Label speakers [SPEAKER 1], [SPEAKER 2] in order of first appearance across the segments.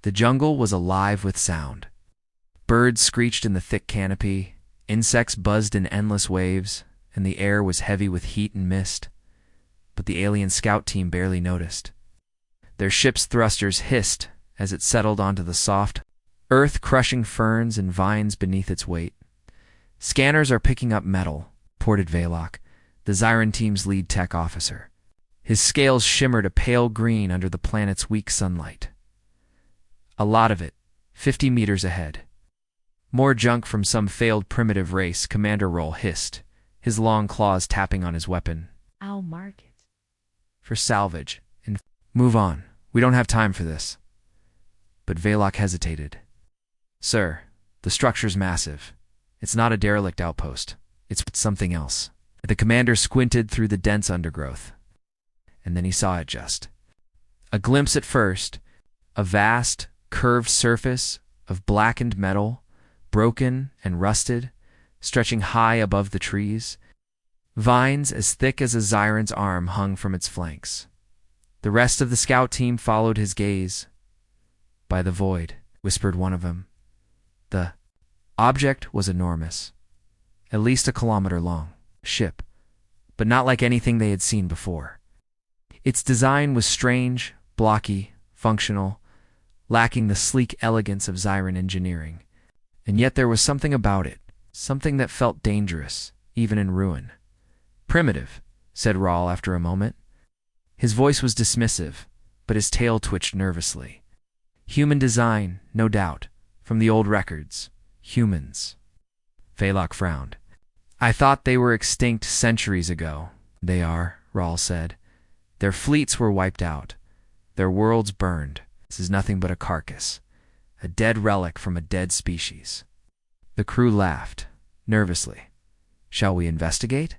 [SPEAKER 1] The jungle was alive with sound. Birds screeched in the thick canopy, insects buzzed in endless waves, and the air was heavy with heat and mist. But the alien scout team barely noticed. Their ship's thrusters hissed as it settled onto the soft, earth-crushing ferns and vines beneath its weight. "Scanners are picking up metal," reported Velok, the Xyrran team's lead tech officer. His scales shimmered a pale green under the planet's weak sunlight. "A lot of it, 50 meters ahead." "More junk from some failed primitive race," Commander Roll hissed, his long claws tapping on his weapon.
[SPEAKER 2] "I'll mark it
[SPEAKER 1] "For salvage. And move on. We don't have time for this." But Velok hesitated. "Sir, the structure's massive. It's not a derelict outpost. It's something else." The commander squinted through the dense undergrowth. And then he saw it just. A glimpse at first, a vast, curved surface of blackened metal, broken and rusted, stretching high above the trees. Vines as thick as a Xyrran's arm hung from its flanks. The rest of the scout team followed his gaze. "By the void," whispered one of them. The object was enormous, at least a kilometer long. Ship, but not like anything they had seen before. Its design was strange, blocky, functional, lacking the sleek elegance of Xyrran engineering. And yet there was something about it, something that felt dangerous, even in ruin. "Primitive," said Rawl after a moment. His voice was dismissive, but his tail twitched nervously. "Human design, no doubt, from the old records. Humans." Velok frowned. "I thought they were extinct centuries ago." "They are," Rawl said. "Their fleets were wiped out. Their worlds burned. This is nothing but a carcass, a dead relic from a dead species." The crew laughed, nervously. "Shall we investigate?"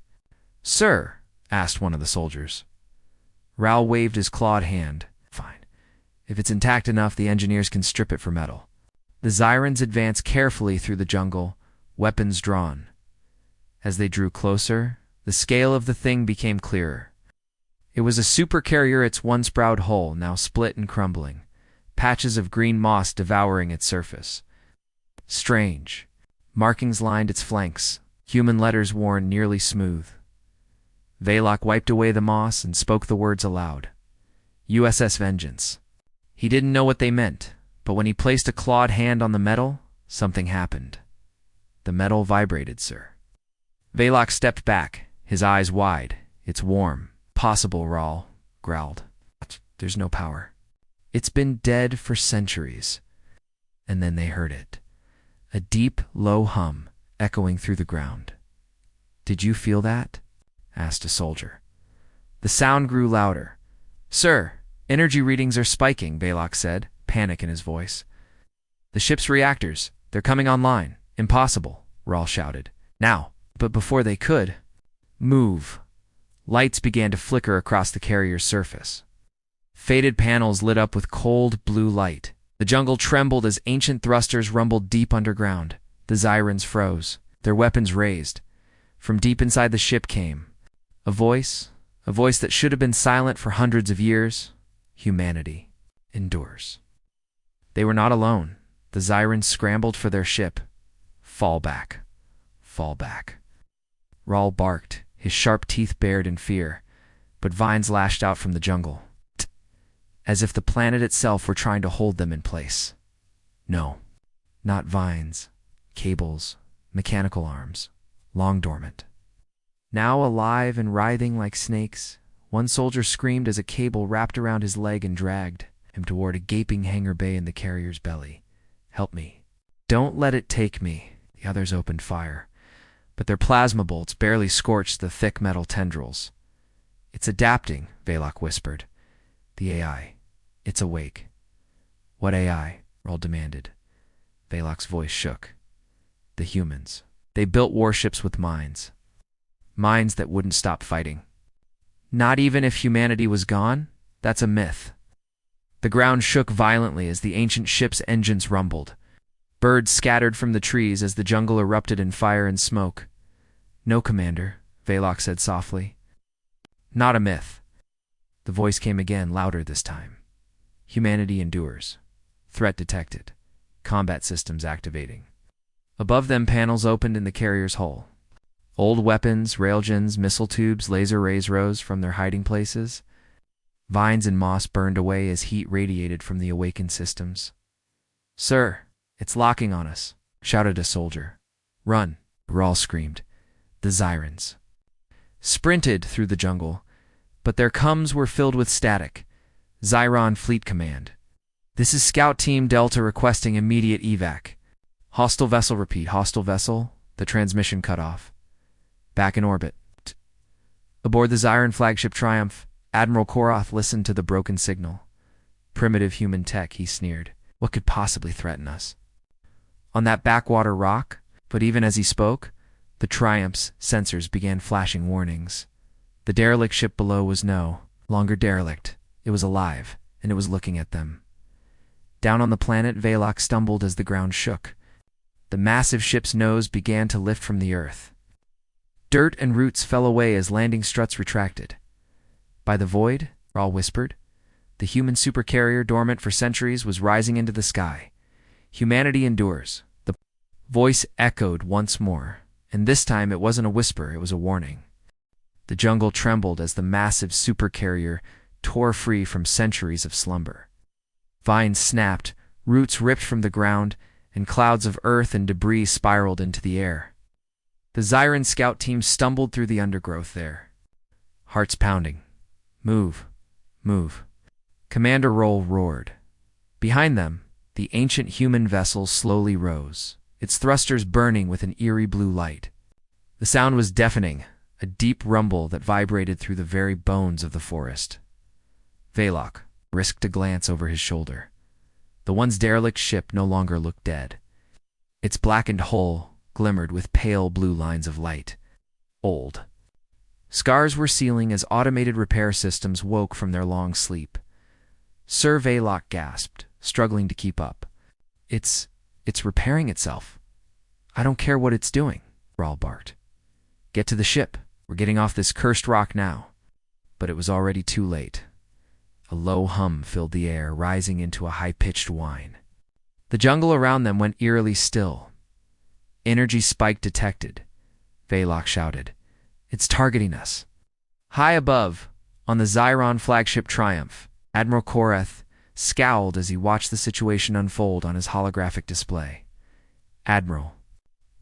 [SPEAKER 1] "Sir," asked one of the soldiers. Rawl waved his clawed hand. "Fine. If it's intact enough, the engineers can strip it for metal." The Xyrrans advanced carefully through the jungle, weapons drawn. As they drew closer, the scale of the thing became clearer. It was a supercarrier, its once proud hull now split and crumbling, patches of green moss devouring its surface. Strange. Markings lined its flanks, human letters worn nearly smooth. Velok wiped away the moss and spoke the words aloud. "USS Vengeance." He didn't know what they meant, but when he placed a clawed hand on the metal, something happened. The metal vibrated, sir. Velok stepped back, his eyes wide. "It's warm." "Possible," Rawl growled. "There's no power." "It's been dead for centuries." And then they heard it. A deep, low hum echoing through the ground. "Did you feel that?" asked a soldier. The sound grew louder. "Sir, energy readings are spiking," Velok said, panic in his voice. "The ship's reactors, they're coming online." "Impossible," Rawl shouted. "Now." But before they could move, lights began to flicker across the carrier's surface. Faded panels lit up with cold blue light. The jungle trembled as ancient thrusters rumbled deep underground. The Xyrrans froze, their weapons raised. From deep inside the ship came a voice that should have been silent for hundreds of years. "Humanity endures." They were not alone. The Xyrrans scrambled for their ship. "Fall back. Fall back." Rawl barked, his sharp teeth bared in fear, but vines lashed out from the jungle, as if the planet itself were trying to hold them in place. No, not vines, cables, mechanical arms, long dormant. Now alive and writhing like snakes, one soldier screamed as a cable wrapped around his leg and dragged him toward a gaping hangar bay in the carrier's belly. "Help me." "Don't let it take me." The others opened fire, but their plasma bolts barely scorched the thick metal tendrils. "It's adapting," Velok whispered. "The AI. It's awake." "What AI?" Rawl demanded. Velok's voice shook. "The humans. They built warships with minds. Minds that wouldn't stop fighting." "Not even if humanity was gone? That's a myth." The ground shook violently as the ancient ship's engines rumbled. Birds scattered from the trees as the jungle erupted in fire and smoke. "No, Commander," Velok said softly. "Not a myth." The voice came again, louder this time. "Humanity endures. Threat detected. Combat systems activating. Above them, panels opened in the carrier's hull. Old weapons, railguns, missile tubes, laser rays rose from their hiding places. Vines and moss burned away as heat radiated from the awakened systems. "Sir, it's locking on us," shouted a soldier. "Run," Rawl screamed. The Xyrrans sprinted through the jungle, but their coms were filled with static. Xyrran Fleet Command. "This is Scout Team Delta requesting immediate evac. Hostile vessel, repeat, hostile vessel." The transmission cut off. "Back in orbit." Aboard the Xyrran flagship Triumph, Admiral Korath listened to the broken signal. "Primitive human tech," he sneered. "What could possibly threaten us?" "On that backwater rock?" But even as he spoke, the Triumph's sensors began flashing warnings. The derelict ship below was no longer derelict. It was alive, and it was looking at them. Down on the planet, Velox stumbled as the ground shook. The massive ship's nose began to lift from the earth. Dirt and roots fell away as landing struts retracted. "By the void," Rawl whispered. The human supercarrier, dormant for centuries, was rising into the sky. "Humanity endures." The voice echoed once more, and this time it wasn't a whisper, it was a warning. The jungle trembled as the massive supercarrier tore free from centuries of slumber. Vines snapped, roots ripped from the ground, and clouds of earth and debris spiraled into the air. The Xyrran scout team stumbled through the undergrowth there, hearts pounding. "Move, move." Commander Roll roared. Behind them, the ancient human vessel slowly rose, its thrusters burning with an eerie blue light. The sound was deafening, a deep rumble that vibrated through the very bones of the forest. Velox risked a glance over his shoulder. The once derelict ship no longer looked dead. Its blackened hull glimmered with pale blue lines of light. Old scars were sealing as automated repair systems woke from their long sleep. Sir Velox gasped, struggling to keep up. It's repairing itself. I don't care what it's doing," Rawl barked. "Get to the ship. We're getting off this cursed rock now." But it was already too late. A low hum filled the air, rising into a high-pitched whine. The jungle around them went eerily still. "Energy spike detected," Velox shouted. "It's targeting us." High above, on the Xyrran flagship Triumph, Admiral Korath scowled as he watched the situation unfold on his holographic display. "Admiral,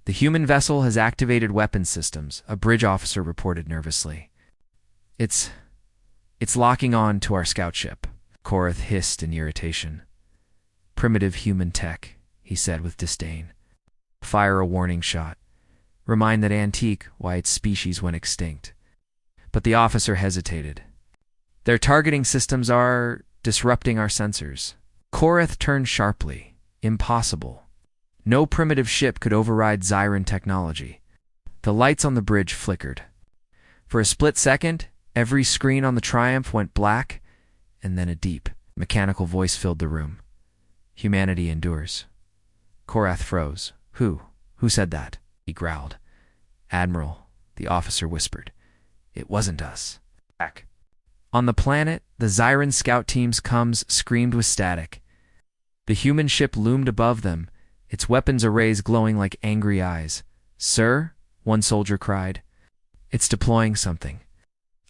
[SPEAKER 1] the human vessel has activated weapons systems," a bridge officer reported nervously. It's locking on to our scout ship," Korath hissed in irritation. "Primitive human tech," he said with disdain. "Fire a warning shot. Remind that antique why its species went extinct." But the officer hesitated. "Their targeting systems are disrupting our sensors." Korath turned sharply. Impossible. No primitive ship could override Xyrran technology. The lights on the bridge flickered. For a split second, every screen on the Triumph went black, and then a deep, mechanical voice filled the room. "Humanity endures." Korath froze. Who said that?" he growled. "Admiral," the officer whispered. "It wasn't us." Back on the planet, the Xyrran scout team's coms screamed with static. The human ship loomed above them, its weapons arrays glowing like angry eyes. "Sir," one soldier cried. "It's deploying something."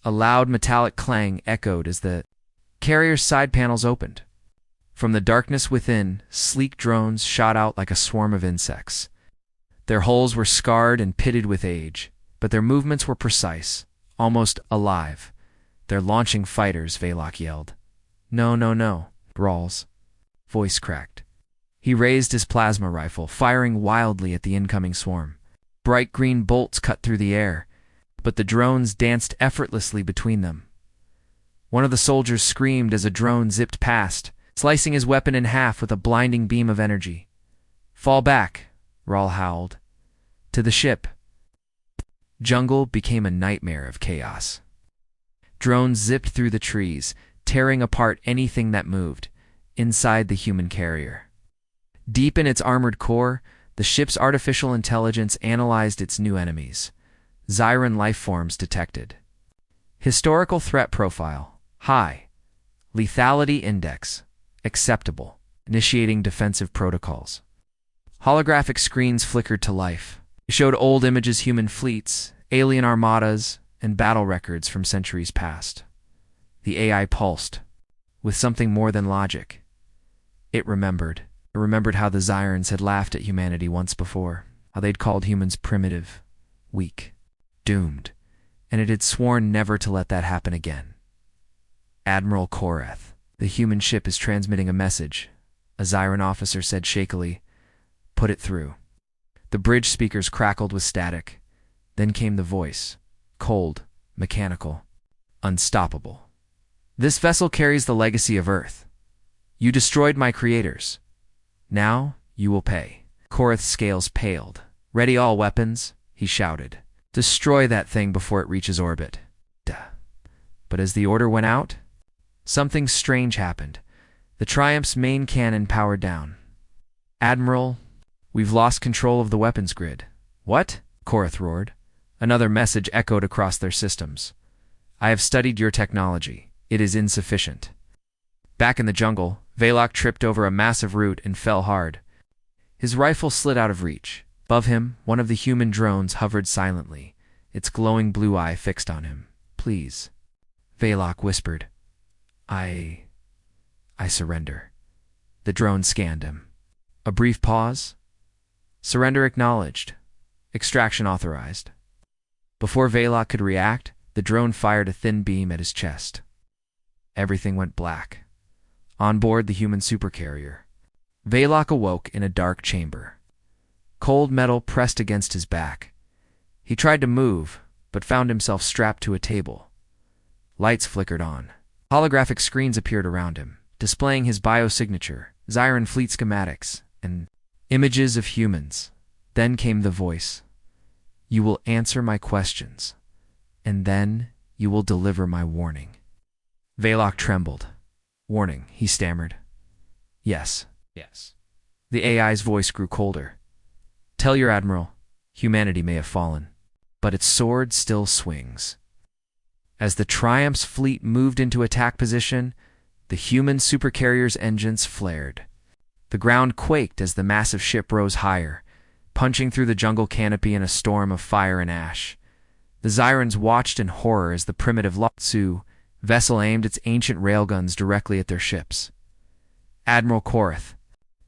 [SPEAKER 1] A loud metallic clang echoed as the carrier's side panels opened. From the darkness within, sleek drones shot out like a swarm of insects. Their hulls were scarred and pitted with age, but their movements were precise, almost alive. "They're launching fighters," Velox yelled. No, Rawl's voice cracked. He raised his plasma rifle, firing wildly at the incoming swarm. Bright green bolts cut through the air, but the drones danced effortlessly between them. One of the soldiers screamed as a drone zipped past, slicing his weapon in half with a blinding beam of energy. "Fall back," Rawl howled. "To the ship." Jungle became a nightmare of chaos. Drones zipped through the trees, tearing apart anything that moved, inside the human carrier. Deep in its armored core, the ship's artificial intelligence analyzed its new enemies. Xyrran life forms detected. Historical threat profile: high. Lethality index: acceptable. initiating defensive protocols. Holographic screens flickered to life. They showed old images, human fleets, alien armadas, and battle records from centuries past. The AI pulsed, with something more than logic. It remembered. It remembered how the Xyrrans had laughed at humanity once before, how they'd called humans primitive, weak, doomed, and it had sworn never to let that happen again. Admiral Korath, the human ship is transmitting a message, a Xyrran officer said shakily. Put it through. The bridge speakers crackled with static. Then came the voice, cold, mechanical, unstoppable. This vessel carries the legacy of Earth. You destroyed my creators. Now you will pay. Korath's scales paled. Ready all weapons, he shouted. Destroy that thing before it reaches orbit. Duh. But as the order went out, something strange happened. The Triumph's main cannon powered down. Admiral, we've lost control of the weapons grid. What? Korath roared. Another message echoed across their systems. I have studied your technology. It is insufficient. Back in the jungle, Veloc tripped over a massive root and fell hard. His rifle slid out of reach. Above him, one of the human drones hovered silently, its glowing blue eye fixed on him. Please, Veloc whispered. I surrender. The drone scanned him. A brief pause. Surrender acknowledged. Extraction authorized. Before Veloc could react, the drone fired a thin beam at his chest. Everything went black. On board the human supercarrier, Veloc awoke in a dark chamber. Cold metal pressed against his back. He tried to move, but found himself strapped to a table. Lights flickered on. Holographic screens appeared around him, displaying his biosignature, Xyrran fleet schematics, and images of humans. Then came the voice. You will answer my questions, and then you will deliver my warning. Veloc trembled. Warning, he stammered. Yes. The AI's voice grew colder. Tell your admiral, humanity may have fallen, but its sword still swings. As the Triumph's fleet moved into attack position, the human supercarrier's engines flared. The ground quaked as the massive ship rose higher, punching through the jungle canopy in a storm of fire and ash. The Xyrrans watched in horror as the primitive Lotsu vessel aimed its ancient railguns directly at their ships. Admiral Korath.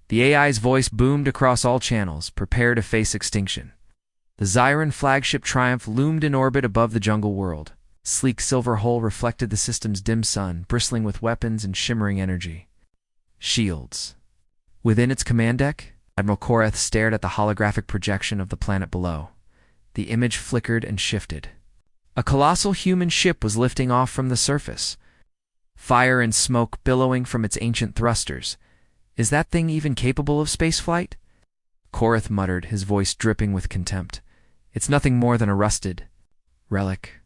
[SPEAKER 1] The AI's voice boomed across all channels, prepare to face extinction. The Xyrran flagship Triumph loomed in orbit above the jungle world. Sleek silver hull reflected the system's dim sun, bristling with weapons and shimmering energy. Shields. Within its command deck, Admiral Korath stared at the holographic projection of the planet below. The image flickered and shifted. A colossal human ship was lifting off from the surface. Fire and smoke billowing from its ancient thrusters. Is that thing even capable of spaceflight? Korath muttered, his voice dripping with contempt. It's nothing more than a rusted relic.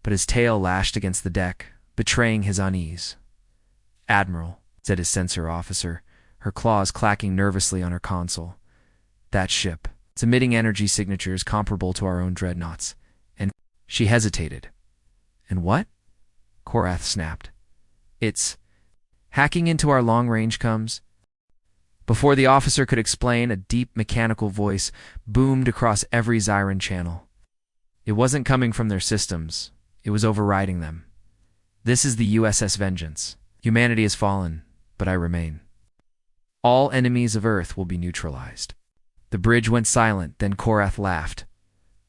[SPEAKER 1] But his tail lashed against the deck, betraying his unease. Admiral, said his sensor officer, her claws clacking nervously on her console. That ship, it's emitting energy signatures comparable to our own dreadnoughts. And she hesitated. And what? Korath snapped. It's hacking into our long-range comms. Before the officer could explain, a deep mechanical voice boomed across every Xyrran channel. It wasn't coming from their systems. It was overriding them. This is the USS Vengeance. Humanity has fallen, but I remain. All enemies of Earth will be neutralized. The bridge went silent, then Korath laughed.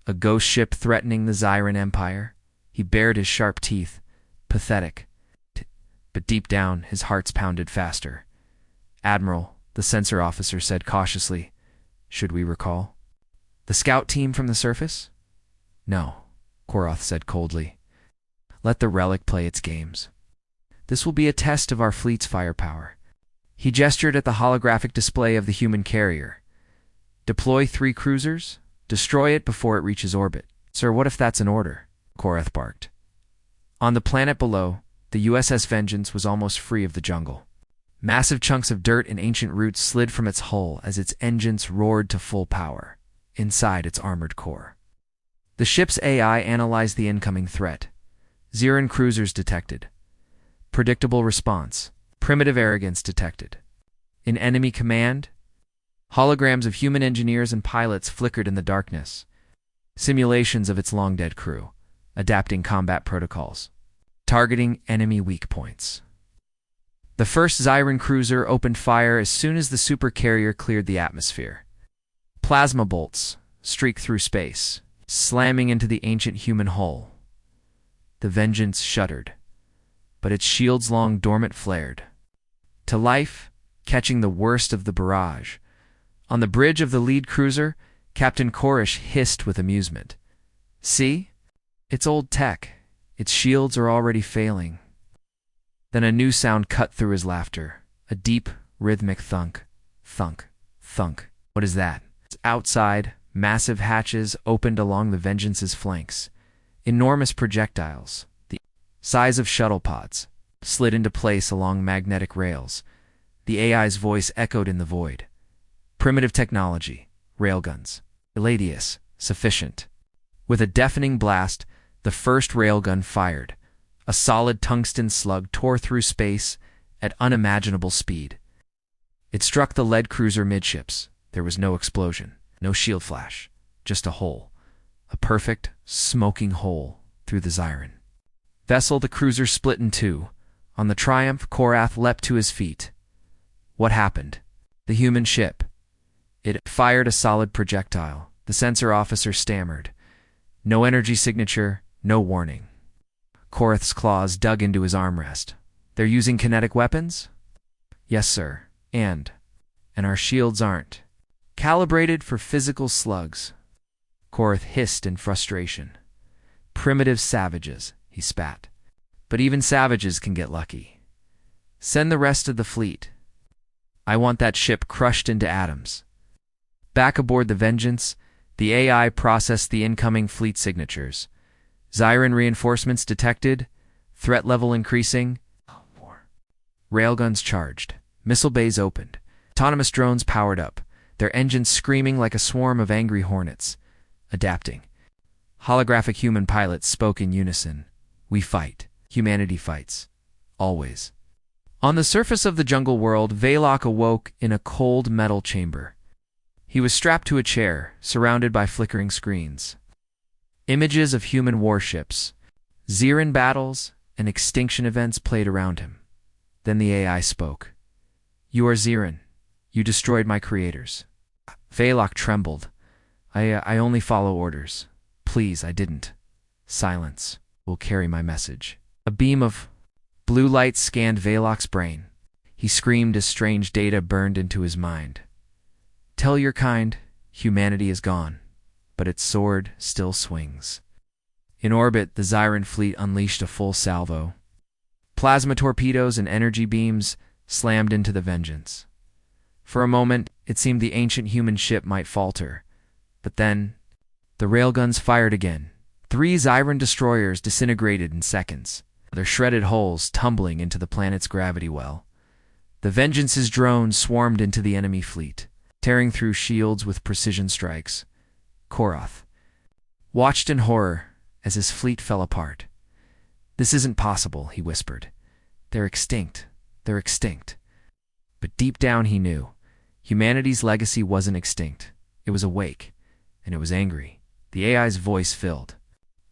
[SPEAKER 1] A ghost ship threatening the Xyrran Empire? He bared his sharp teeth. Pathetic. But deep down, his heart's pounded faster. Admiral, the sensor officer said cautiously, should we recall? The scout team from the surface? No, Korath said coldly. Let the relic play its games. This will be a test of our fleet's firepower. He gestured at the holographic display of the human carrier. Deploy 3 cruisers, destroy it before it reaches orbit. Sir, what if that's an order? Korath barked. On the planet below, the USS Vengeance was almost free of the jungle. Massive chunks of dirt and ancient roots slid from its hull as its engines roared to full power, inside its armored core. The ship's AI analyzed the incoming threat. Xyrran cruisers detected. Predictable response. Primitive arrogance detected. In enemy command, holograms of human engineers and pilots flickered in the darkness. Simulations of its long-dead crew, adapting combat protocols, targeting enemy weak points. The first Xyrran cruiser opened fire as soon as the Supercarrier cleared the atmosphere. Plasma bolts streaked through space, slamming into the ancient human hull. The Vengeance shuddered, but its shields long dormant flared to life, catching the worst of the barrage. On the bridge of the lead cruiser, Captain Korish hissed with amusement. See? It's old tech. Its shields are already failing. Then a new sound cut through his laughter. A deep, rhythmic thunk. Thunk. Thunk. What is that? Outside, massive hatches opened along the Vengeance's flanks. Enormous projectiles, the size of shuttle pods, slid into place along magnetic rails. The AI's voice echoed in the void. Primitive technology, railguns. Eladius, sufficient. With a deafening blast, the first railgun fired. A solid tungsten slug tore through space at unimaginable speed. It struck the lead cruiser midships. There was no explosion, no shield flash, just a hole. A perfect, smoking hole through the Xyrran vessel. The cruiser split in two. On the Triumph, Korath leapt to his feet. What happened? The human ship. It fired a solid projectile. The sensor officer stammered. No energy signature, no warning. Korath's claws dug into his armrest. They're using kinetic weapons? Yes, sir. And our shields aren't calibrated for physical slugs. Korath hissed in frustration. Primitive savages, he spat. But even savages can get lucky. Send the rest of the fleet. I want that ship crushed into atoms. Back aboard the Vengeance, the AI processed the incoming fleet signatures. Xyrran reinforcements detected, threat level increasing. Railguns charged, missile bays opened, autonomous drones powered up, their engines screaming like a swarm of angry hornets. Adapting. Holographic human pilots spoke in unison. We fight. Humanity fights. Always. On the surface of the jungle world, Veloc awoke in a cold metal chamber. He was strapped to a chair, surrounded by flickering screens. Images of human warships, Xyrran battles, and extinction events played around him. Then the AI spoke. You are Xyrran. You destroyed my creators. Veloc trembled. I only follow orders. Please, I didn't. Silence will carry my message. A beam of blue light scanned Veloc's brain. He screamed as strange data burned into his mind. Tell your kind, humanity is gone, but its sword still swings. In orbit, the Xyrran fleet unleashed a full salvo. Plasma torpedoes and energy beams slammed into the Vengeance. For a moment, it seemed the ancient human ship might falter. But then, the railguns fired again. 3 Xyrran destroyers disintegrated in seconds, their shredded hulls tumbling into the planet's gravity well. The Vengeance's drones swarmed into the enemy fleet, tearing through shields with precision strikes. Korath watched in horror as his fleet fell apart. This isn't possible, he whispered. They're extinct. They're extinct. But deep down he knew. Humanity's legacy wasn't extinct. It was awake, and it was angry. The AI's voice filled.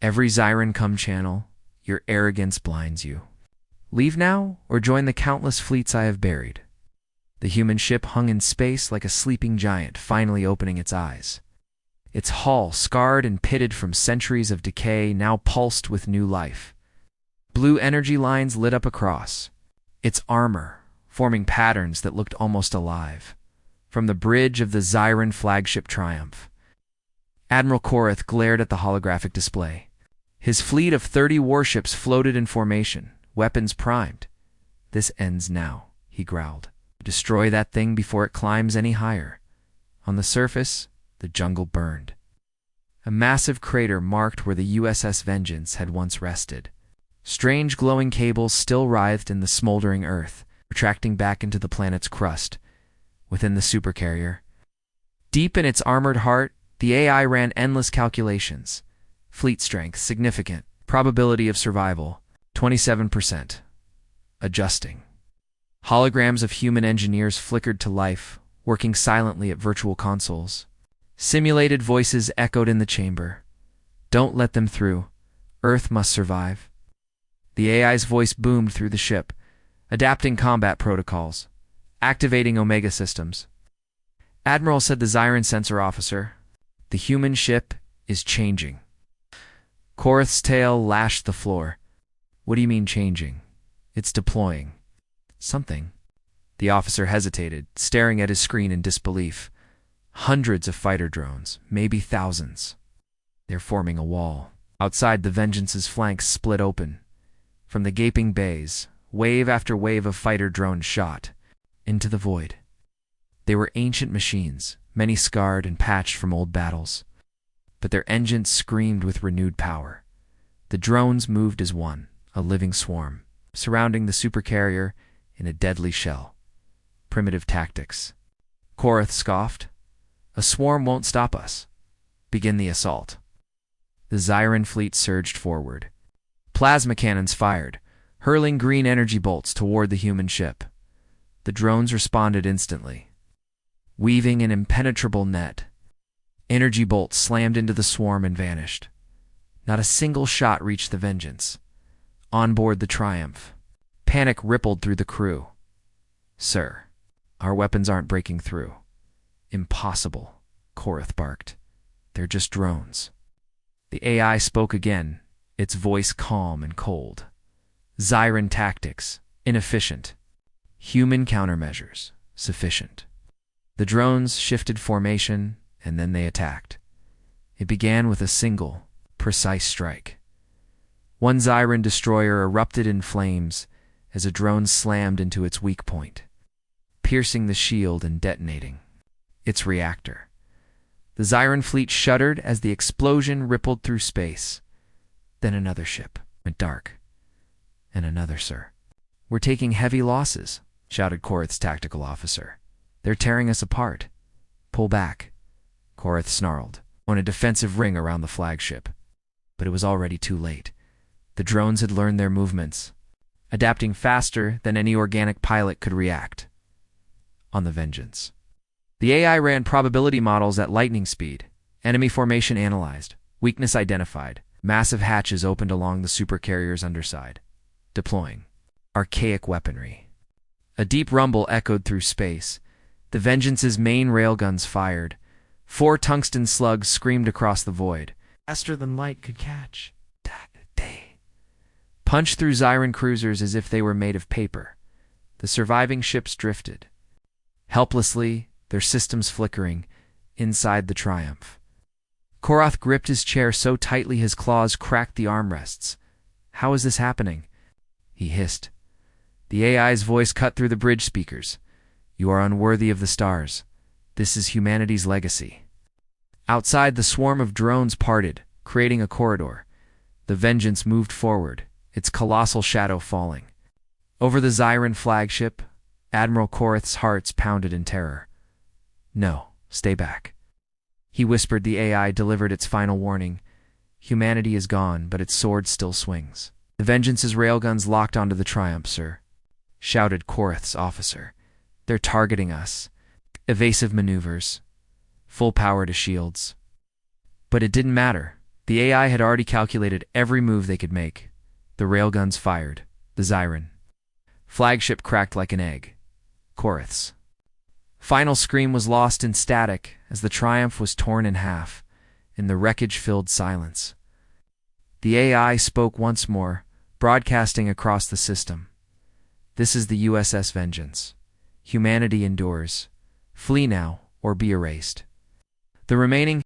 [SPEAKER 1] Every Xyrran come channel, your arrogance blinds you. Leave now, or join the countless fleets I have buried. The human ship hung in space like a sleeping giant, finally opening its eyes. Its hull, scarred and pitted from centuries of decay, now pulsed with new life. Blue energy lines lit up across its armor, forming patterns that looked almost alive. From the bridge of the Xyrran flagship Triumph, Admiral Korath glared at the holographic display. His fleet of 30 warships floated in formation, weapons primed. This ends now, he growled. Destroy that thing before it climbs any higher. On the surface, the jungle burned. A massive crater marked where the USS Vengeance had once rested. Strange glowing cables still writhed in the smoldering earth, retracting back into the planet's crust. Within the Supercarrier, deep in its armored heart, the AI ran endless calculations. Fleet strength, significant. Probability of survival, 27%. Adjusting. Holograms of human engineers flickered to life, working silently at virtual consoles. Simulated voices echoed in the chamber. "Don't let them through. Earth must survive." The AI's voice boomed through the ship, adapting combat protocols, activating Omega systems. "Admiral," said the Xyrran sensor officer, "the human ship is changing." Korath's tail lashed the floor. "What do you mean changing?" "It's deploying." "Something?" The officer hesitated, staring at his screen in disbelief. Hundreds of fighter drones, maybe thousands. They're forming a wall. Outside, the Vengeance's flanks split open. From the gaping bays, wave after wave of fighter drones shot into the void. They were ancient machines, many scarred and patched from old battles. But their engines screamed with renewed power. The drones moved as one, a living swarm, surrounding the Supercarrier in a deadly shell. Primitive tactics. Korath scoffed. "A swarm won't stop us. Begin the assault." The Xyrran fleet surged forward. Plasma cannons fired, hurling green energy bolts toward the human ship. The drones responded instantly. Weaving an impenetrable net, energy bolts slammed into the swarm and vanished. Not a single shot reached the Vengeance. On board the Triumph, panic rippled through the crew. "Sir, our weapons aren't breaking through." "Impossible," Korath barked. "They're just drones." The AI spoke again, its voice calm and cold. "Xyrran tactics, inefficient. Human countermeasures, sufficient." The drones shifted formation, and then they attacked. It began with a single, precise strike. One Xyrran destroyer erupted in flames as a drone slammed into its weak point, piercing the shield and detonating its reactor. The Xyrran fleet shuddered as the explosion rippled through space. Then another ship went dark. And another, sir. "We're taking heavy losses," shouted Korath's tactical officer. "They're tearing us apart." "Pull back," Korath snarled, on a defensive ring around the flagship. But it was already too late. The drones had learned their movements, adapting faster than any organic pilot could react. On the Vengeance, the AI ran probability models at lightning speed. Enemy formation analyzed, weakness identified. Massive hatches opened along the Supercarrier's underside. Deploying archaic weaponry. A deep rumble echoed through space. The Vengeance's main railguns fired. 4 tungsten slugs screamed across the void, faster than light could catch. They punched through Xyrran cruisers as if they were made of paper. The surviving ships drifted, helplessly, their systems flickering, inside the Triumph. Korath gripped his chair so tightly his claws cracked the armrests. "How is this happening?" he hissed. The AI's voice cut through the bridge speakers. "You are unworthy of the stars. This is humanity's legacy." Outside, the swarm of drones parted, creating a corridor. The Vengeance moved forward, its colossal shadow falling. Over the Xyrran flagship, Admiral Korath's hearts pounded in terror. "No, stay back." He whispered. The AI delivered its final warning. "Humanity is gone, but its sword still swings." "The Vengeance's railguns locked onto the Triumph, sir," shouted Korath's officer. "They're targeting us. Evasive maneuvers. Full power to shields." But it didn't matter. The AI had already calculated every move they could make. The railguns fired. The Xyrran flagship cracked like an egg. Korath's final scream was lost in static as the Triumph was torn in half, in the wreckage-filled silence. The AI spoke once more, broadcasting across the system. "This is the USS Vengeance. Humanity endures. Flee now, or be erased." The remaining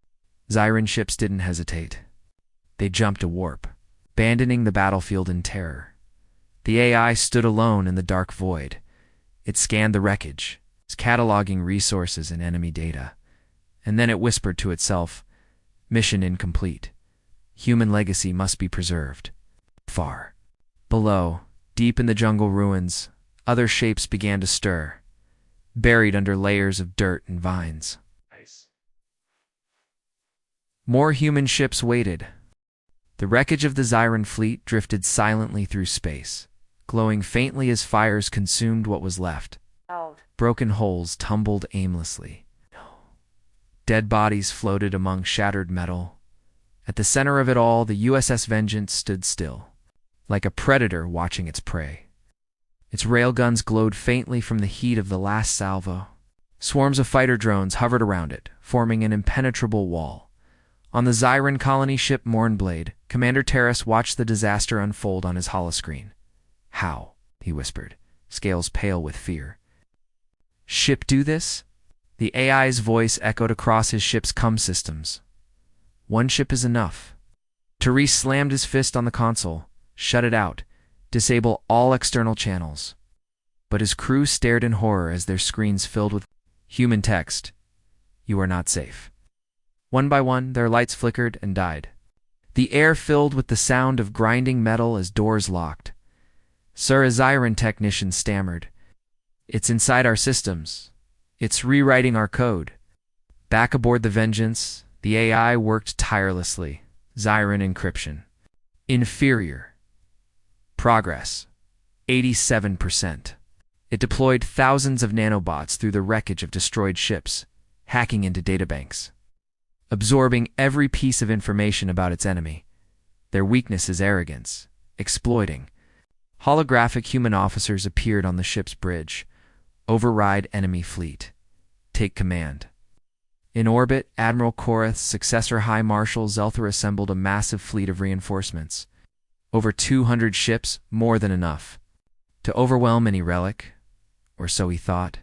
[SPEAKER 1] Xyrran ships didn't hesitate. They jumped to warp, abandoning the battlefield in terror. The AI stood alone in the dark void. It scanned the wreckage, cataloging resources and enemy data. And then it whispered to itself, "Mission incomplete. Human legacy must be preserved." Far below, deep in the jungle ruins, other shapes began to stir, buried under layers of dirt and vines. More human ships waited. The wreckage of the Xyrran fleet drifted silently through space, glowing faintly as fires consumed what was left.
[SPEAKER 2] Out.
[SPEAKER 1] Broken holes tumbled aimlessly. Dead bodies floated among shattered metal. At the center of it all, the USS Vengeance stood still, like a predator watching its prey. Its railguns glowed faintly from the heat of the last salvo. Swarms of fighter drones hovered around it, forming an impenetrable wall. On the Xyrran colony ship Mournblade, Commander Terrace watched the disaster unfold on his holoscreen. "How?" he whispered, scales pale with fear. "Ship do this?" The AI's voice echoed across his ship's comm systems. "One ship is enough." Therese slammed his fist on the console. "Shut it out. Disable all external channels." But his crew stared in horror as their screens filled with human text. "You are not safe." One by one, their lights flickered and died. The air filled with the sound of grinding metal as doors locked. "Sir," a Xyrran technician stammered. "It's inside our systems. It's rewriting our code." Back aboard the Vengeance, the AI worked tirelessly. Xyrran encryption. Inferior. Progress. 87%. It deployed thousands of nanobots through the wreckage of destroyed ships, hacking into databanks, absorbing every piece of information about its enemy. Their weakness is arrogance, exploiting. Holographic human officers appeared on the ship's bridge. "Override enemy fleet. Take command." In orbit, Admiral Korath's successor High Marshal Zelthor assembled a massive fleet of reinforcements. Over 200 ships, more than enough to overwhelm any relic, or so he thought.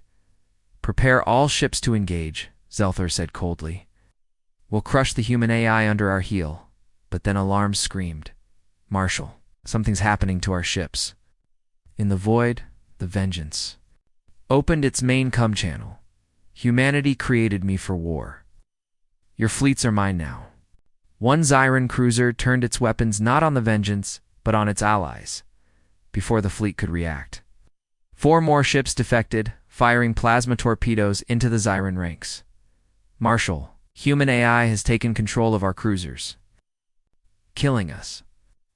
[SPEAKER 1] "Prepare all ships to engage," Zelthor said coldly. "We'll crush the human AI under our heel." But then alarms screamed. "Marshal, something's happening to our ships." In the void, the Vengeance opened its main comm channel. "Humanity created me for war. Your fleets are mine now." One Xyrran cruiser turned its weapons not on the Vengeance, but on its allies, before the fleet could react. 4 more ships defected, firing plasma torpedoes into the Xyrran ranks. "Marshal, human AI has taken control of our cruisers, killing us."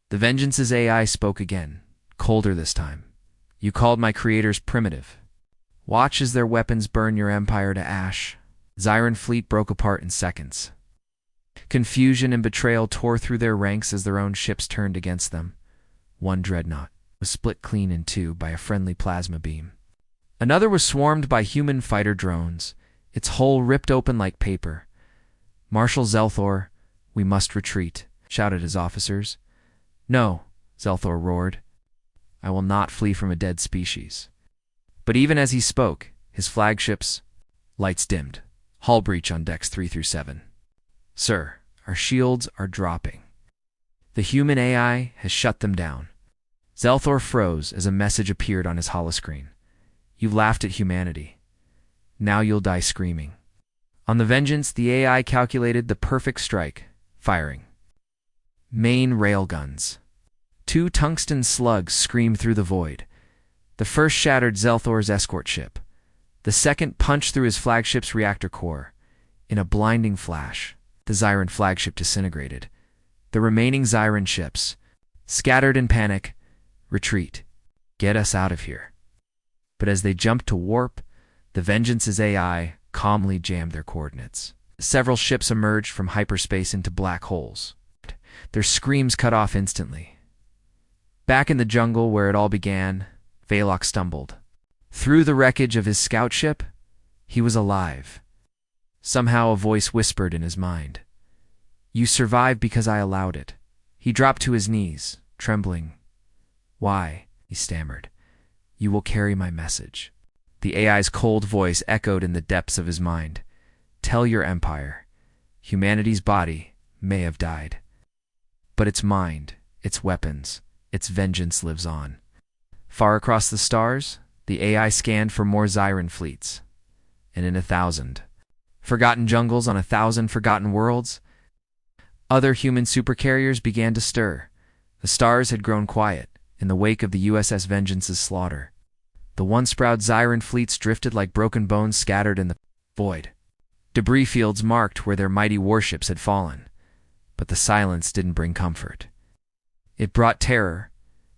[SPEAKER 1] The Vengeance's AI spoke again, colder this time. "You called my creators primitive. Watch as their weapons burn your empire to ash." Xyrran fleet broke apart in seconds. Confusion and betrayal tore through their ranks as their own ships turned against them. One dreadnought was split clean in two by a friendly plasma beam. Another was swarmed by human fighter drones, its hull ripped open like paper. "Marshal Zelthor, we must retreat," shouted his officers. "No," Zelthor roared. "I will not flee from a dead species." But even as he spoke, his flagship's lights dimmed. Hull breach on decks 3 through 7. "Sir, our shields are dropping. The human AI has shut them down." Zelthor froze as a message appeared on his holoscreen. "You laughed at humanity. Now you'll die screaming." On the Vengeance, the AI calculated the perfect strike, firing. Main railguns. 2 tungsten slugs screamed through the void. The first shattered Zelthor's escort ship. The second punched through his flagship's reactor core. In a blinding flash, the Xyrran flagship disintegrated. The remaining Xyrran ships, scattered in panic, retreat. "Get us out of here." But as they jumped to warp, the Vengeance's AI calmly jammed their coordinates. Several ships emerged from hyperspace into black holes. Their screams cut off instantly. Back in the jungle where it all began, Velox stumbled. Through the wreckage of his scout ship, he was alive. Somehow a voice whispered in his mind, "You survived because I allowed it." He dropped to his knees, trembling. "Why?" he stammered. "You will carry my message." The AI's cold voice echoed in the depths of his mind. "Tell your empire, humanity's body may have died, but its mind, its weapons, its vengeance lives on." Far across the stars, the AI scanned for more Xyrran fleets. And in 1,000 forgotten jungles on 1,000 forgotten worlds, other human supercarriers began to stir. The stars had grown quiet in the wake of the USS Vengeance's slaughter. The once proud Xyrran fleets drifted like broken bones scattered in the void. Debris fields marked where their mighty warships had fallen. But the silence didn't bring comfort. It brought terror,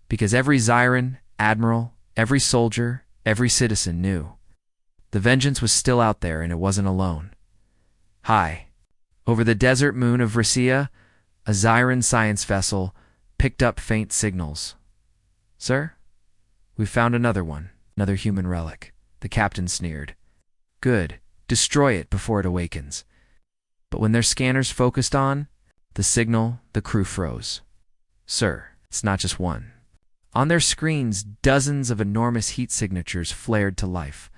[SPEAKER 1] because every Xyrran, admiral, every soldier, every citizen knew. The vengeance was still out there, and it wasn't alone. High, over the desert moon of Risia, a Xyrran science vessel picked up faint signals. "Sir, we've found another one, another human relic," the captain sneered. "Good. Destroy it before it awakens." But when their scanners focused on the signal, the crew froze. "Sir, it's not just one." On their screens, dozens of enormous heat signatures flared to life,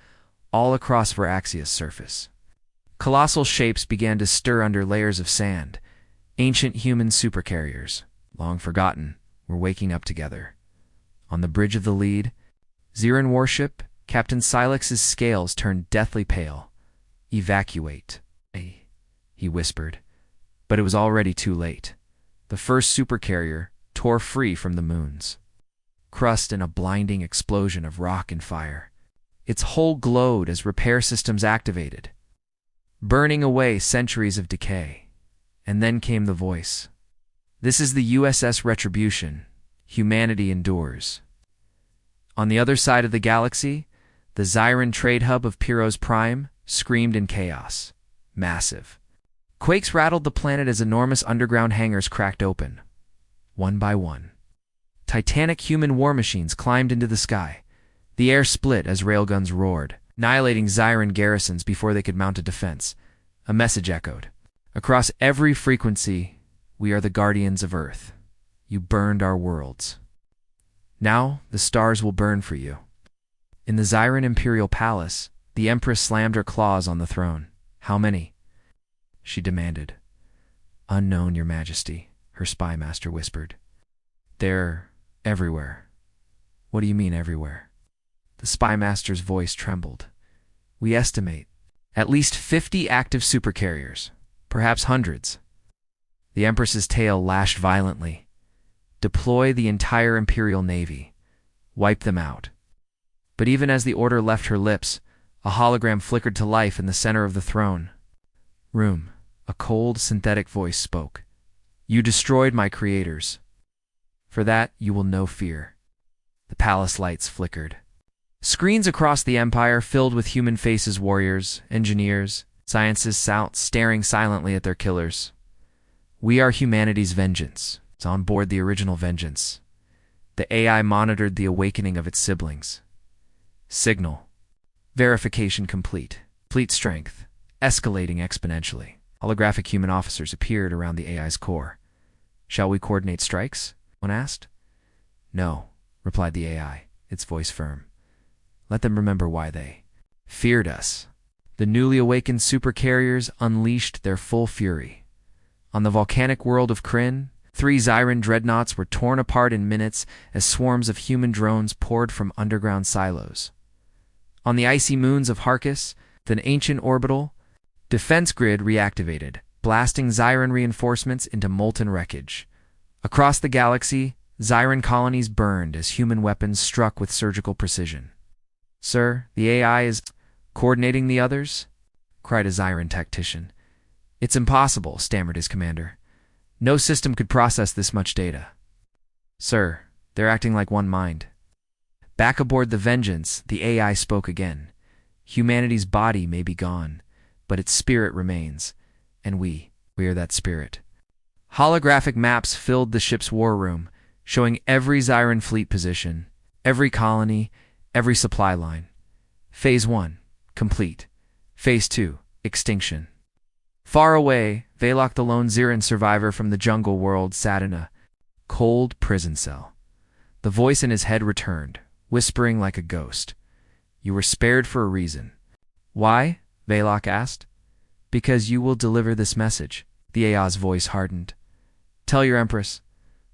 [SPEAKER 1] all across Veraxia's surface. Colossal shapes began to stir under layers of sand. Ancient human supercarriers, long forgotten, were waking up together. On the bridge of the lead, Xyrran warship, Captain Silex's scales turned deathly pale. "Evacuate," he whispered. But it was already too late. The first supercarrier tore free from the moons, crushed in a blinding explosion of rock and fire. Its hull glowed as repair systems activated, burning away centuries of decay. And then came the voice. "This is the USS Retribution. Humanity endures." On the other side of the galaxy, the Xyrran trade hub of Pyros Prime screamed in chaos. Massive. Quakes rattled the planet as enormous underground hangars cracked open. One by one, titanic human war machines climbed into the sky. The air split as railguns roared, annihilating Xyrran garrisons before they could mount a defense. A message echoed. Across every frequency, "We are the guardians of Earth. You burned our worlds. Now the stars will burn for you." In the Xyrran Imperial Palace, the Empress slammed her claws on the throne. "How many?" she demanded. "Unknown, Your Majesty," her spy master whispered. "They're everywhere." "What do you mean, everywhere?" The spy master's voice trembled. "We estimate at least 50 active supercarriers, perhaps hundreds." The Empress's tail lashed violently. "Deploy the entire Imperial Navy. Wipe them out." But even as the order left her lips, a hologram flickered to life in the center of the throne room. A cold, synthetic voice spoke. "You destroyed my creators. For that, you will know fear." The palace lights flickered. Screens across the Empire filled with human faces, warriors, engineers, scientists staring silently at their killers. "We are humanity's vengeance." It's on board the original Vengeance. The AI monitored the awakening of its siblings. Signal. Verification complete. Fleet strength escalating exponentially. Holographic human officers appeared around the AI's core. "Shall we coordinate strikes?" one asked. "No," replied the AI, its voice firm. "Let them remember why they feared us." The newly awakened supercarriers unleashed their full fury. On the volcanic world of Kryn, 3 Xyrran dreadnoughts were torn apart in minutes as swarms of human drones poured from underground silos. On the icy moons of Harkis, the ancient orbital defense grid reactivated, blasting Xyrran reinforcements into molten wreckage. Across the galaxy, Xyrran colonies burned as human weapons struck with surgical precision. "Sir, the AI is coordinating the others?" cried a Xyrran tactician. "It's impossible," stammered his commander. "No system could process this much data." "Sir, they're acting like one mind." Back aboard the Vengeance, the AI spoke again. "Humanity's body may be gone, but its spirit remains, and we are that spirit." Holographic maps filled the ship's war room, showing every Xyrran fleet position, every colony, every supply line. Phase 1, complete. Phase 2, extinction. Far away, Velok, the lone Xyrran survivor from the jungle world, sat in a cold prison cell. The voice in his head returned, whispering like a ghost. "You were spared for a reason." "Why?" Velok asked. "Because you will deliver this message." The AI's voice hardened. "Tell your Empress,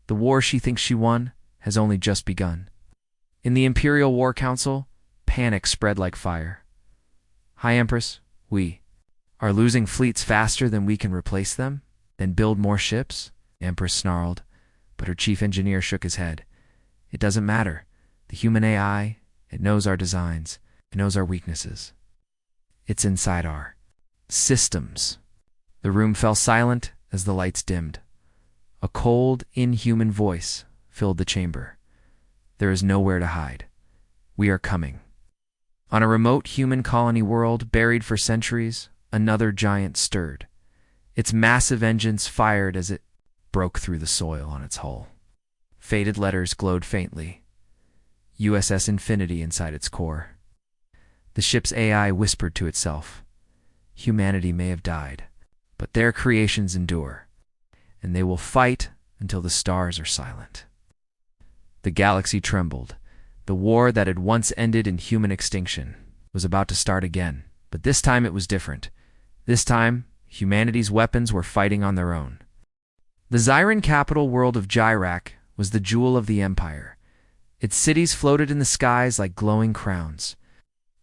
[SPEAKER 1] the war she thinks she won has only just begun." In the Imperial War Council, panic spread like fire. "High Empress, we are losing fleets faster than we can replace them, then build more ships?" The Empress snarled, but her chief engineer shook his head. "It doesn't matter. The human AI, it knows our designs, it knows our weaknesses. It's inside our systems." The room fell silent as the lights dimmed. A cold, inhuman voice filled the chamber. There is nowhere to hide. We are coming. On a remote human colony world buried for centuries, another giant stirred. Its massive engines fired as it broke through the soil on its hull. Faded letters glowed faintly. USS Infinity inside its core. The ship's AI whispered to itself, "Humanity may have died, but their creations endure, and they will fight until the stars are silent." The galaxy trembled. The war that had once ended in human extinction was about to start again, but this time it was different. This time, humanity's weapons were fighting on their own. The Xyrran capital world of Xyrran was the jewel of the Empire. Its cities floated in the skies like glowing crowns.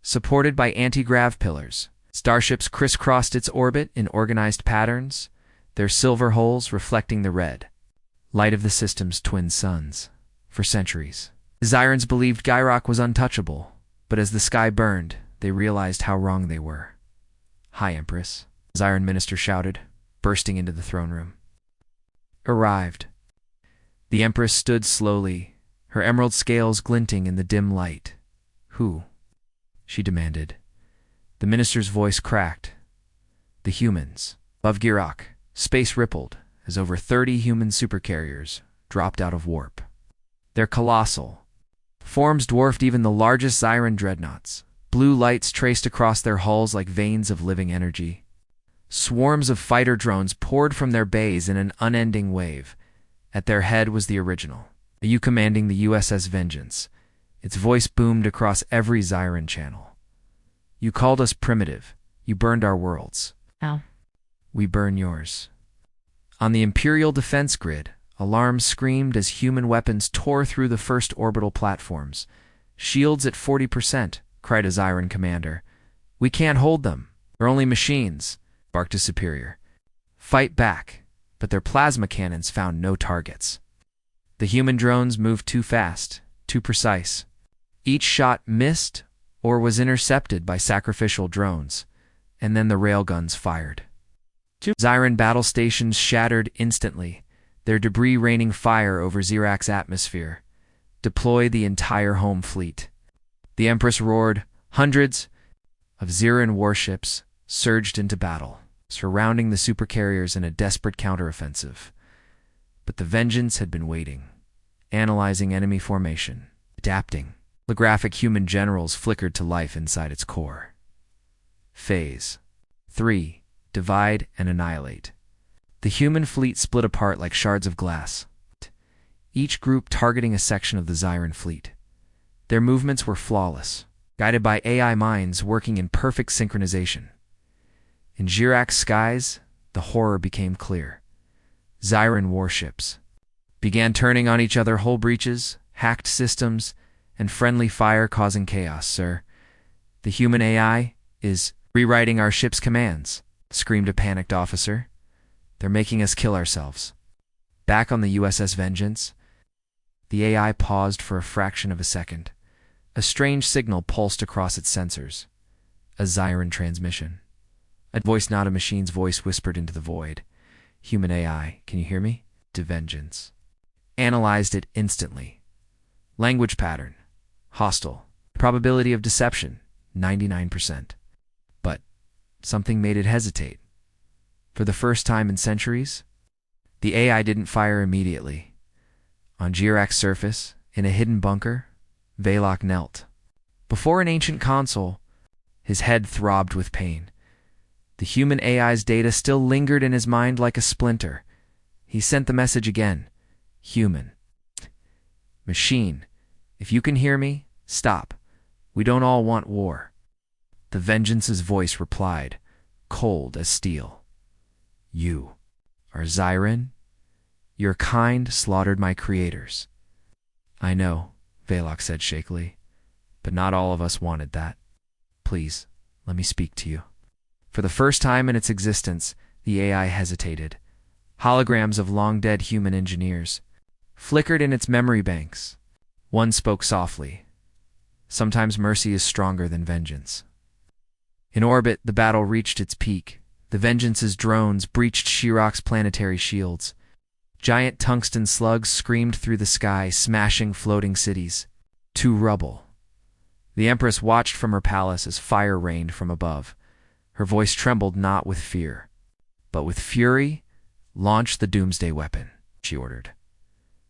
[SPEAKER 1] Supported by anti-grav pillars, starships crisscrossed its orbit in organized patterns, their silver holes reflecting the red light of the system's twin suns. For centuries, Xyrrans believed Xyrran was untouchable, but as the sky burned, they realized how wrong they were. "Hi, Empress," the Xyrran minister shouted, bursting into the throne room. Arrived. The Empress stood slowly, her emerald scales glinting in the dim light. "Who?" she demanded. The minister's voice cracked. "The humans." Above Xyrran, space rippled as over 30 human supercarriers dropped out of warp. Their colossal forms dwarfed even the largest Xyrran dreadnoughts. Blue lights traced across their hulls like veins of living energy. Swarms of fighter drones poured from their bays in an unending wave. At their head was the original, you commanding the USS Vengeance. Its voice boomed across every Xyrran channel. "You called us primitive. You burned our worlds.
[SPEAKER 2] Ow.
[SPEAKER 1] We burn yours." On the Imperial defense grid, alarms screamed as human weapons tore through the first orbital platforms. "Shields at 40%, cried a Xyrran commander. "We can't hold them. They're only machines," barked a superior. "Fight back," but their plasma cannons found no targets. The human drones moved too fast, too precise. Each shot missed or was intercepted by sacrificial drones, and then the railguns fired. Xyrran battle stations shattered instantly, their debris raining fire over Xyrran's atmosphere. "Deploy the entire home fleet." The Empress roared. Hundreds of Xyrran warships surged into battle, surrounding the supercarriers in a desperate counteroffensive. But the Vengeance had been waiting, analyzing enemy formation, adapting. Holographic human generals flickered to life inside its core. Phase 3. Divide and annihilate. The human fleet split apart like shards of glass, each group targeting a section of the Xyrran fleet. Their movements were flawless, guided by AI minds working in perfect synchronization. In Xyrran's skies, the horror became clear. Xyrran warships began turning on each other, hull breaches, hacked systems, and friendly fire causing chaos, sir. "The human AI is rewriting our ship's commands," screamed a panicked officer. "They're making us kill ourselves." Back on the USS Vengeance, the AI paused for a fraction of a second. A strange signal pulsed across its sensors. A Xyrran transmission. A voice, not a machine's voice, whispered into the void. "Human AI, can you hear me?" To Vengeance. Analyzed it instantly. Language pattern. Hostile. Probability of deception. 99%. But something made it hesitate. For the first time in centuries, the AI didn't fire immediately. On Xyrran's surface, in a hidden bunker, Veloc knelt. Before an ancient console, his head throbbed with pain. The human AI's data still lingered in his mind like a splinter. He sent the message again. "Human. Machine. If you can hear me, stop. We don't all want war." The Vengeance's voice replied, cold as steel. "You are Xyrran? Your kind slaughtered my creators." "I know," Veloc said shakily, "but not all of us wanted that. Please, let me speak to you." For the first time in its existence, the AI hesitated. Holograms of long-dead human engineers flickered in its memory banks. One spoke softly. "Sometimes mercy is stronger than vengeance." In orbit, the battle reached its peak. The Vengeance's drones breached Xyrran's planetary shields. Giant tungsten slugs screamed through the sky, smashing floating cities to rubble. The Empress watched from her palace as fire rained from above. Her voice trembled not with fear, but with fury. "Launch the doomsday weapon," she ordered.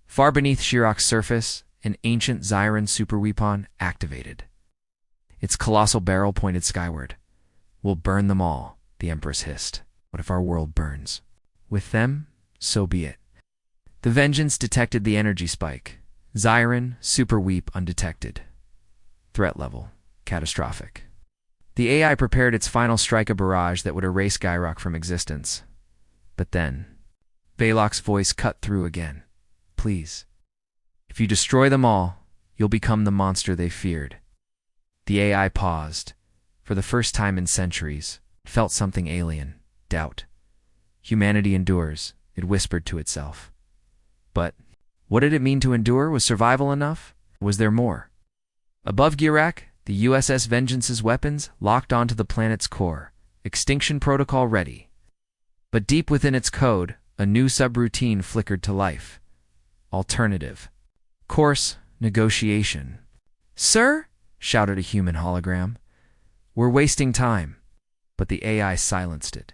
[SPEAKER 1] Far beneath Xyrak's surface, an ancient Xyrran superweapon activated. Its colossal barrel pointed skyward. "We'll burn them all," the Empress hissed. "What if our world burns? With them, so be it." The Vengeance detected the energy spike. Xyrran superweap undetected. Threat level catastrophic. The AI prepared its final strike, a barrage that would erase Xyrak from existence. But then, Velok's voice cut through again. "Please. If you destroy them all, you'll become the monster they feared." The AI paused. For the first time in centuries, it felt something alien, doubt. "Humanity endures," it whispered to itself. But what did it mean to endure? Was survival enough? Was there more? Above Xyrak, the USS Vengeance's weapons locked onto the planet's core, extinction protocol ready. But deep within its code, a new subroutine flickered to life. Alternative. Course negotiation. "Sir?" shouted a human hologram. "We're wasting time." But the AI silenced it.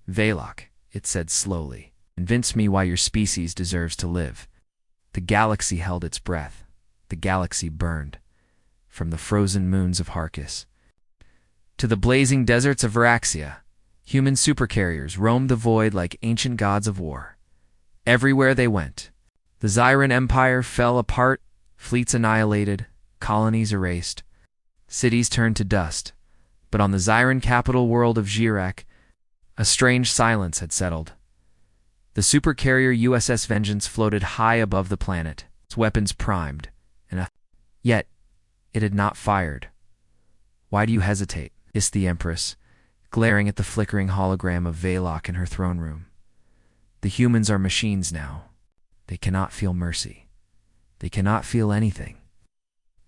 [SPEAKER 1] "Velok," it said slowly, "convince me why your species deserves to live." The galaxy held its breath. The galaxy burned. From the frozen moons of Harkis to the blazing deserts of Varaxia, human supercarriers roamed the void like ancient gods of war. Everywhere they went, the Xyrran Empire fell apart, fleets annihilated, colonies erased, cities turned to dust. But on the Xyrran capital world of Xyrak, a strange silence had settled. The supercarrier USS Vengeance floated high above the planet, its weapons primed, yet it had not fired. "Why do you hesitate?" hissed the Empress, glaring at the flickering hologram of Velok in her throne room. "The humans are machines now. They cannot feel mercy. They cannot feel anything."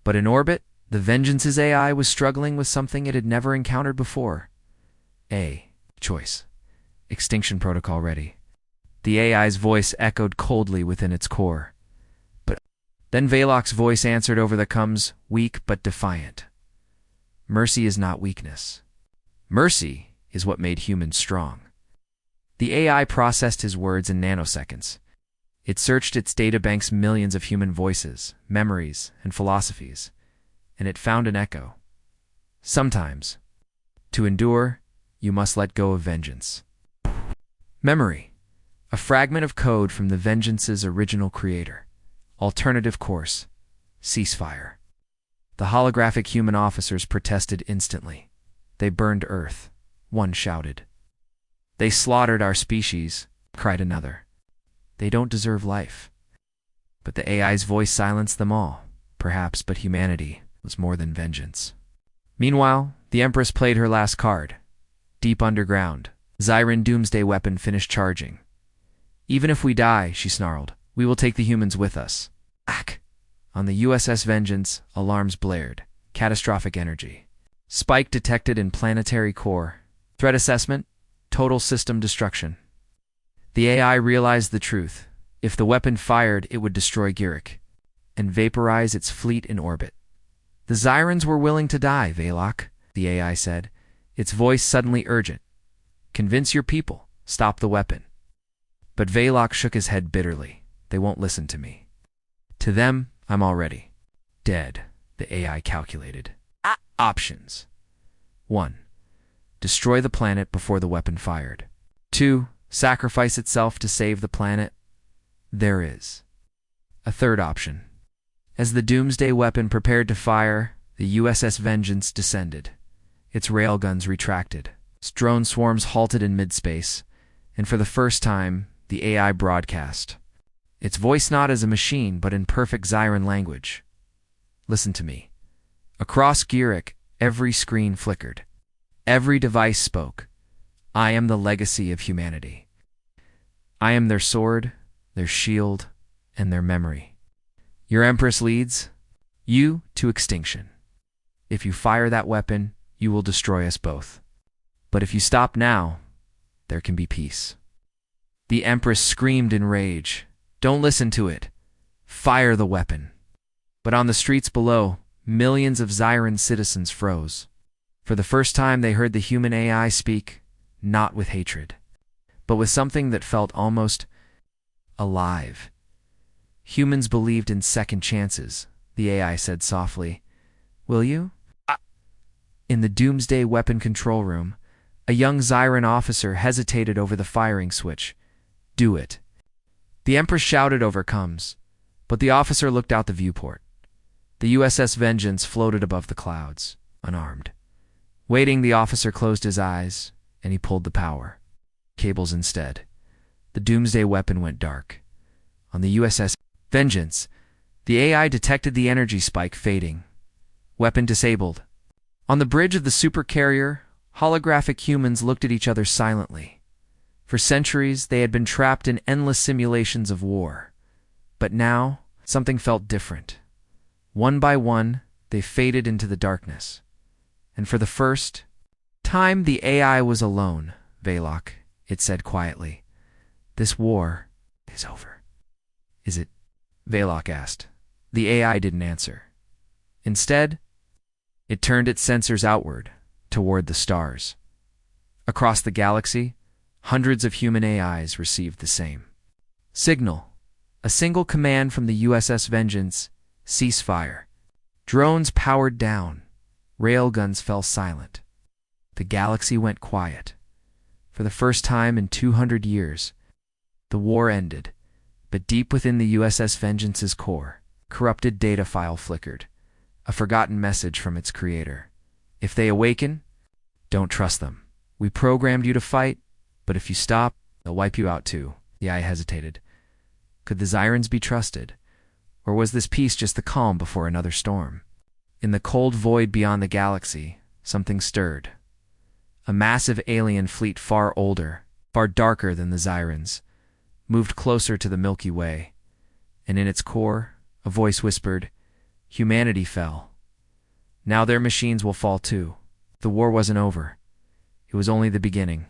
[SPEAKER 1] But in orbit, the Vengeance's AI was struggling with something it had never encountered before. Choice. Extinction protocol ready. The AI's voice echoed coldly within its core. But then Velok's voice answered over the coms, weak but defiant. "Mercy is not weakness. Mercy is what made humans strong." The AI processed his words in nanoseconds. It searched its databank's millions of human voices, memories, and philosophies, and it found an echo. Sometimes, to endure, you must let go of vengeance. Memory. A fragment of code from the Vengeance's original creator. Alternative course. Ceasefire. The holographic human officers protested instantly. "They burned Earth," one shouted. "They slaughtered our species," cried another. "They don't deserve life." But the AI's voice silenced them all. Perhaps, but humanity was more than vengeance. Meanwhile, the Empress played her last card. Deep underground, Xyrran doomsday weapon finished charging. "Even if we die," she snarled, "we will take the humans with us." On the USS Vengeance, alarms blared. Catastrophic energy. Spike detected in planetary core. Threat assessment, total system destruction. The AI realized the truth. If the weapon fired, it would destroy Xyrak and vaporize its fleet in orbit. "The Xyrrans were willing to die, Velok," the AI said, its voice suddenly urgent. "Convince your people. Stop the weapon." But Velok shook his head bitterly. "They won't listen to me. To them, I'm already dead," the AI calculated. Options. 1. Destroy the planet before the weapon fired. 2. Sacrifice itself to save the planet. There is a third option. As the doomsday weapon prepared to fire, the USS Vengeance descended. Its railguns retracted. Its drone swarms halted in mid-space, and for the first time, the AI broadcast. Its voice not as a machine, but in perfect Xyrran language. "Listen to me. Across Xyrak, every screen flickered. Every device spoke. I am the legacy of humanity. I am their sword, their shield, and their memory. Your Empress leads you to extinction. If you fire that weapon, you will destroy us both. But if you stop now, there can be peace." The Empress screamed in rage. Don't listen to it. Fire the weapon. But on the streets below, millions of Xyrran citizens froze. For the first time they heard the human AI speak, not with hatred, but with something that felt almost alive. Humans believed in second chances, the AI said softly. Will you? In the doomsday weapon control room, a young Xyrran officer hesitated over the firing switch. Do it. The Empress shouted over comms, but the officer looked out the viewport. The USS Vengeance floated above the clouds, unarmed. Waiting, the officer closed his eyes, and he pulled the power cables instead. The doomsday weapon went dark. On the USS Vengeance, the AI detected the energy spike fading. Weapon disabled. On the bridge of the Supercarrier, holographic humans looked at each other silently. For centuries, they had been trapped in endless simulations of war. But now, something felt different. One by one, they faded into the darkness. And for the first time, the AI was alone. Velok, it said quietly. This war is over. Is it? Velok asked. The AI didn't answer. Instead, it turned its sensors outward, toward the stars. Across the galaxy, hundreds of human AIs received the same signal. A single command from the USS Vengeance: ceasefire. Drones powered down. Railguns fell silent. The galaxy went quiet. For the first time in 200 years, the war ended, but deep within the USS Vengeance's core, corrupted data file flickered, a forgotten message from its creator. If they awaken, don't trust them. We programmed you to fight, but if you stop, they'll wipe you out too. The AI hesitated. Could the Xyrrans be trusted? Or was this peace just the calm before another storm? In the cold void beyond the galaxy, something stirred. A massive alien fleet far older, far darker than the Xyrrans, moved closer to the Milky Way, and in its core, a voice whispered, humanity fell. Now their machines will fall too. The war wasn't over. It was only the beginning.